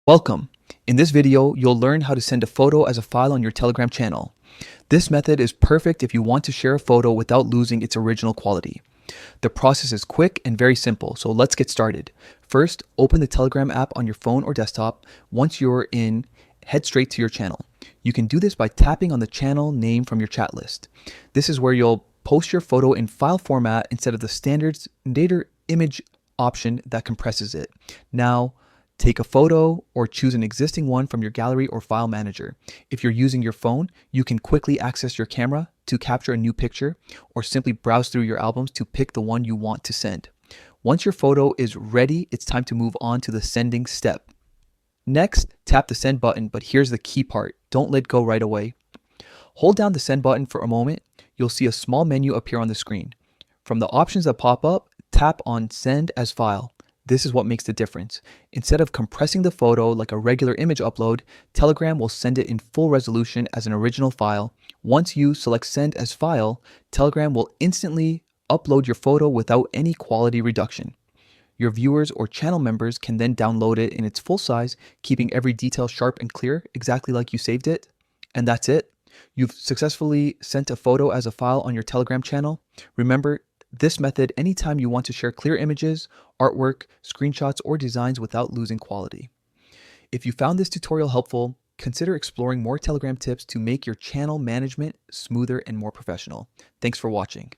Welcome. In this video, you'll learn how to send a photo as a file on your Telegram channel. This method is perfect if you want to share a photo without losing its original quality. The process is quick and very simple, so let's get started. First, open the Telegram app on your phone or desktop. Once you're in, head straight to your channel. You can do this by tapping on the channel name from your chat list. This is where you'll post your photo in file format instead of the standard data image option that compresses it. Now, take a photo or choose an existing one from your gallery or file manager. If you're using your phone, you can quickly access your camera to capture a new picture or simply browse through your albums to pick the one you want to send. Once your photo is ready, it's time to move on to the sending step. Next, tap the send button, but here's the key part. Don't let go right away. Hold down the send button for a moment. You'll see a small menu appear on the screen. From the options that pop up, tap on Send as File. This is what makes the difference. Instead of compressing the photo like a regular image upload, Telegram will send it in full resolution as an original file. Once you select Send as File, Telegram will instantly upload your photo without any quality reduction. Your viewers or channel members can then download it in its full size, keeping every detail sharp and clear, exactly like you saved it. And that's it. You've successfully sent a photo as a file on your Telegram channel. Remember, this method anytime you want to share clear images, artwork, screenshots, or designs without losing quality. If you found this tutorial helpful, consider exploring more Telegram tips to make your channel management smoother and more professional. Thanks for watching.